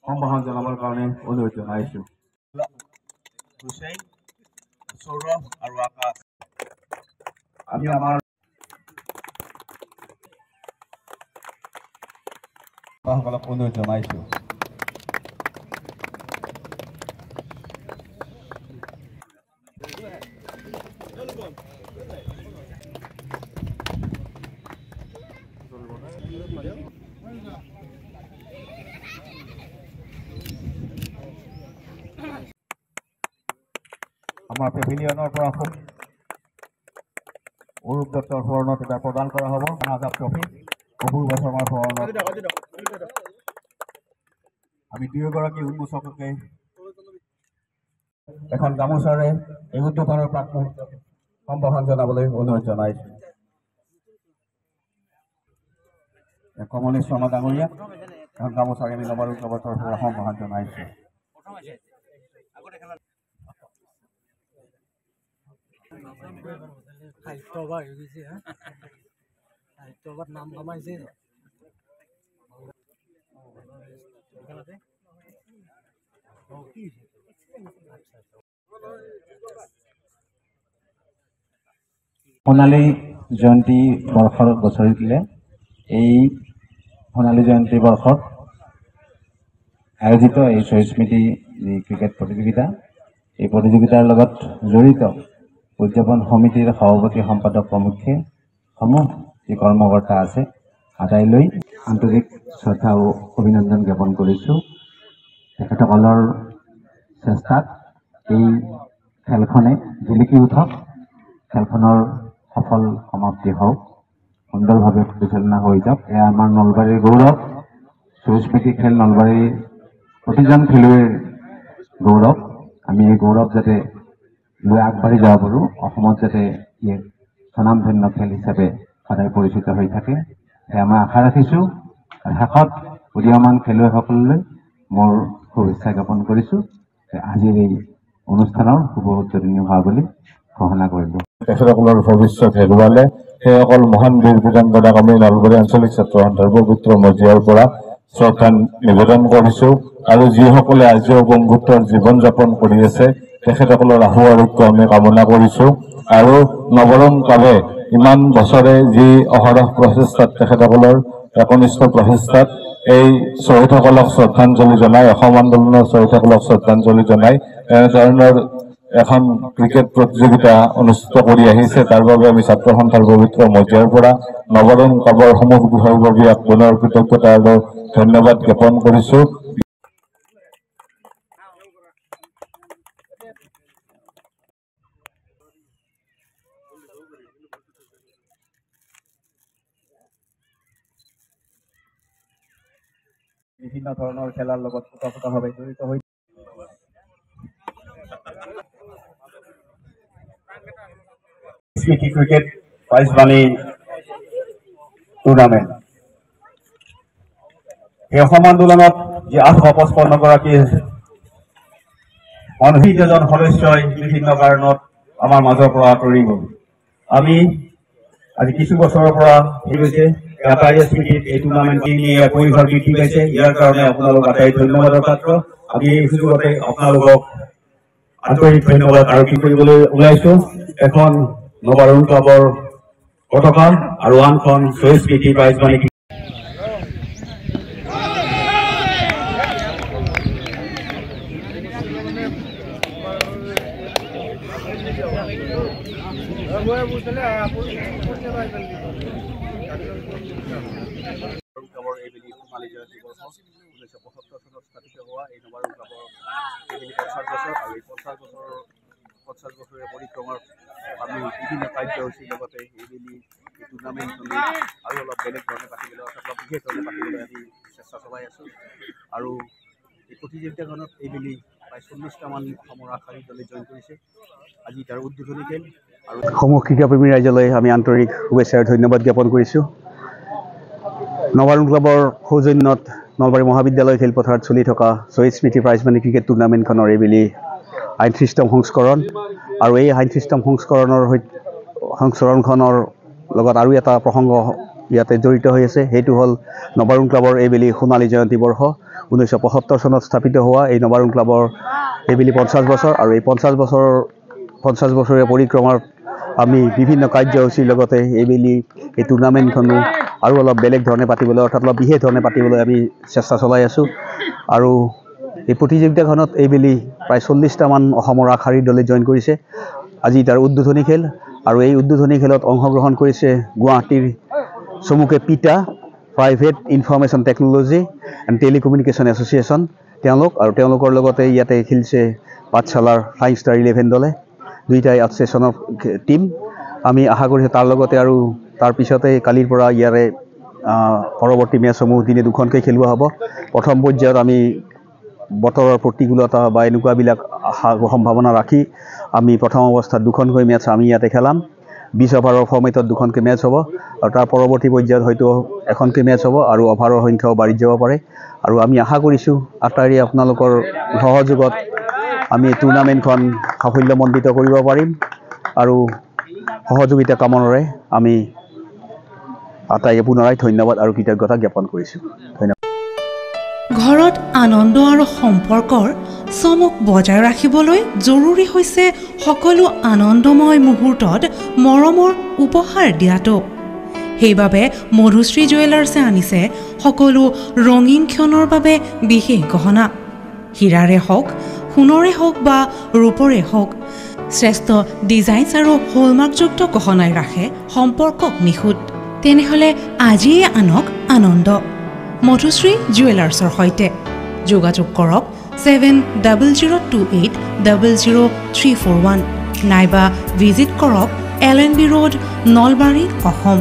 সম্ভাষণ জনাবৰ কাৰণে অনুৰোধ জনাইছোঁ। হুছেইন, সৌৰভ আৰু আকাশ, আমি আমাৰ সকলক অনুৰোধ জনাইছোঁ। আমাৰ পেভিলিয়নৰ পৰা অৰূপ দত্তৰ সোঁৱৰণত এটা প্ৰদান কৰা হ'ব আজাদ ট্ৰফি। অপূৰ্ব শৰ্মাৰ সোঁৱৰণত আমি দুয়োগৰাকী উন্মোচককে এখন গামোচাৰে এই উদ্যোগৰ প্ৰাক্তন সম্ভাষণ জনাবলৈ অনুৰোধ জনাইছোঁ। কমলেশ শৰ্মা ডাঙৰীয়া এখন গামোচাৰে আমি নৱৰূপ ক্লাবৰ পৰা সম্ভাষণ জনাইছোঁ। নাম কমাইছে সোণালী জয়ন্তী বৰ্ষৰ বছৰিলে এই সোণালী জয়ন্তী বৰ্ষত আয়োজিত এই শ্বহীদ স্মৃতি ক্ৰিকেট প্ৰতিযোগিতা, এই প্ৰতিযোগিতাৰ লগত জড়িত উদযাপন সমিতিৰ সভাপতি সম্পাদক প্ৰমুখ্যে সমূহ যি কৰ্মকৰ্তা আছে আদায়লৈ আন্তৰিক শ্ৰদ্ধা আৰু অভিনন্দন জ্ঞাপন কৰিছোঁ। তেখেতসকলৰ চেষ্টাত এই খেলখনে জিলিকি উঠক, খেলখনৰ সফল সমাপ্তি হওক, সুন্দৰভাৱে পৰিচালনা হৈ যাওক। এয়া আমাৰ নলবাৰীৰ গৌৰৱ। শ্বহীদ স্মৃতি খেল নলবাৰীৰ প্ৰতিজন খেলুৱৈৰ গৌৰৱ। আমি এই গৌৰৱ যাতে লৈ আগবাঢ়ি যাব পাৰোঁ, অসমত যাতে ই স্বনামধন্য খেল হিচাপে সদায় পৰিচিত হৈ থাকে, সেয়া মই আশা ৰাখিছোঁ। শেষত উদীয়মান খেলুৱৈসকললৈ মোৰ শুভেচ্ছা জ্ঞাপন কৰিছোঁ। আজিৰ এই অনুষ্ঠানৰ শুভ উদ্বোধনী হোৱা বুলি ঘোষণা কৰিলোঁ। তেখেতসকলৰ ভৱিষ্যত হেৰুৱালে সেইসকল মহান বীৰ বীৰাংগনাক আমি নলবাৰী আঞ্চলিক ছাত্ৰ সন্থাৰ পবিত্ৰ মজিয়াৰ পৰা শ্ৰদ্ধা নিবেদন কৰিছোঁ। আৰু যিসকলে আজিও বন্ধুত্বৰ জীৱন যাপন কৰি আছে তেখেতসকলৰ আশু আৰোগ্য আমি কামনা কৰিছোঁ। আৰু নৱৰং ক্লাবে ইমান বছৰে যি অহৰহ প্ৰচেষ্টাত তেখেতসকলৰ একনিষ্ঠ প্ৰচেষ্টাত এই শ্বহীদসকলক শ্ৰদ্ধাঞ্জলি জনাই, অসম আন্দোলনৰ শ্বহীদসকলক শ্ৰদ্ধাঞ্জলি জনাই এনেধৰণৰ এখন ক্ৰিকেট প্ৰতিযোগিতা অনুষ্ঠিত কৰি আহিছে। তাৰ বাবে আমি ছাত্ৰ সন্থাৰ পবিত্ৰ মজিয়াৰ পৰা নৱৰং ক্লাবৰ সমূহ বিষয়ববীয়াক পুনৰ কৃতজ্ঞতা আৰু ধন্যবাদ জ্ঞাপন কৰিছোঁ। বিভিন্ন ধৰণৰ খেলাৰ লগত ওতঃপ্ৰোতভাৱে জড়িত হৈ স্মৃতি ক্ৰিকেট প্ৰাইজমানি টুৰ্ণামেণ্ট। এই অসম আন্দোলনত যি 855 গৰাকী অনভিজ্ঞজন সদস্যই বিভিন্ন কাৰণত আমাৰ মাজৰ পৰা আঁতৰি গ'ল। আমি আজি কিছু বছৰৰ পৰা হেৰি হৈছে স্মৃতিত এই টুৰ্ণামেণ্ট পৰিসৰ বৃদ্ধি পাইছে। ইয়াৰ কাৰণে আপোনালোক আটাই ধন্যবাদৰ পাত্ৰ। আমি এই সুযোগতে আপোনালোকক আন্তৰিক ধন্যবাদ আৰক্ষী কৰিবলৈ ওলাইছোঁ। এখন নৱৰং ক্লাবৰ পতাকা আৰু আনখন শ্বহীদ স্মৃতি প্ৰাইজমানি এইবেলি সোণালী জয়ন্তী বৰ্ষ 1975 চনত স্থাপিত হোৱা এই নৱৰং ক্লাবৰ এইবেলি 50 বছৰ আৰু এই 50 বছৰীয়া পৰিক্ৰমাৰ আমি বিভিন্ন কাৰ্যসূচীৰ লগতে এইবেলি এই টুৰ্ণামেণ্টখনি আৰু অলপ বেলেগ ধৰণে পাতিবলৈ অৰ্থাৎ অলপ বিশেষ ধৰণে পাতিবলৈ আমি চেষ্টা চলাই আছোঁ। আৰু এই প্ৰতিযোগিতাখনত এইবেলি প্ৰায় 40টামান অসমৰ আগশাৰীৰ দলে জইন কৰিছে। আজি তাৰ উদ্বোধনী খেল আৰু সমূহ ক্ৰীড়াপ্ৰেমী ৰাইজলৈ আমি আন্তৰিক শুভেচ্ছা আৰু ধন্যবাদ জ্ঞাপন কৰিছোঁ। নৱৰং ক্লাবৰ সৌজন্যত নলবাৰী মহাবিদ্যালয় খেলপথাৰত চলি থকা শ্বহীদ স্মৃতি প্ৰাইজমানি ক্ৰিকেট টুৰ্ণামেণ্টখনৰ এইবেলি 38তম সংস্কৰণ। আৰু এই 38তম সংস্কৰণখনৰ লগত আৰু এটা প্ৰসংগ ইয়াতে জড়িত হৈ আছে, সেইটো হ'ল নৱৰং ক্লাবৰ এইবেলি সোণালী জয়ন্তী বৰ্ষ। 1975 চনত স্থাপিত হোৱা এই নবাৰুণ ক্লাবৰ এইবেলি 50 বছৰ আৰু এই 50 বছৰীয়া পৰিক্ৰমাৰ আমি বিভিন্ন কাৰ্যসূচীৰ লগতে এইবেলি এই টুৰ্ণামেণ্টখনো আৰু অলপ বেলেগ ধৰণে পাতিবলৈ অৰ্থাৎ অলপ বিশেষ ধৰণে পাতিবলৈ আমি চেষ্টা চলাই আছোঁ আৰু এই প্ৰতিযোগিতাখনত এইবেলি প্ৰায় 40টামান অসমৰ আগশাৰীৰ দলে জইন কৰিছে আজি তাৰ উদ্বোধনী খেল আৰু এই উদ্বোধনী খেলত অংশগ্ৰহণ কৰিছে গুৱাহাটীৰ চমুকে পিটা private information technology and telecommunication association তেওঁলোকৰ লগতে ইয়াতে খেলিছে পাঠশালাৰ ফ্লাইং ষ্টাৰ 11 দলে দুইটাই এছ'চিয়েশ্যনৰ টীম আমি আশা কৰিছোঁ তাৰ লগতে আৰু তাৰ পিছতে কালিৰ পৰা ইয়াৰে পৰৱৰ্তী মেচসমূহ দিনে দুখনকৈ খেলোৱা হ'ব প্ৰথম পৰ্যায়ত আমি বতৰৰ প্ৰতিকূলতা বা এনেকুৱাবিলাক সম্ভাৱনা ৰাখি আমি প্ৰথম অৱস্থাত দুখনকৈ মেচ আমি ইয়াতে খেলাম 20 অভাৰৰ ফৰ্মেটত দুখনকৈ মেচ হ'ব আৰু তাৰ পৰৱৰ্তী পৰ্যায়ত হয়তো এখনকৈ মেচ হ'ব আৰু অভাৰৰ সংখ্যাও বাঢ়ি যাব পাৰে আৰু আমি আশা কৰিছোঁ আটাইৰে আপোনালোকৰ সহযোগত আমি এই টুৰ্ণামেণ্টখন সাফল্যমণ্ডিত কৰিব পাৰিম আৰু সহযোগিতা কামনাৰে আমি আটাইকে পুনৰাই ধন্যবাদ আৰু কৃতজ্ঞতা জ্ঞাপন কৰিছোঁ ধন্যবাদ ঘৰত আনন্দ আৰু সম্পৰ্কৰ চমক বজাই ৰাখিবলৈ জৰুৰী হৈছে সকলো আনন্দময় মুহূৰ্তত মৰমৰ উপহাৰ দিয়াটো সেইবাবে মধুশ্ৰী জুৱেলাৰ্ছে আনিছে সকলো ৰঙীন ক্ষণৰ বাবে বিশেষ গহনা হীৰাৰে হওক সোণৰে হওক বা ৰূপৰে হওক শ্ৰেষ্ঠ ডিজাইনছ আৰু হলমাৰ্কযুক্ত গহনাই ৰাখে সম্পৰ্কক নিখুঁত তেনেহ'লে আজিয়ে আনক আনন্দ মধুশ্ৰী জুৱেলাৰ্ছৰ সৈতে যোগাযোগ কৰক 7028000341 নাইবা ভিজিট কৰক LNB ৰোড নলবাৰী অসম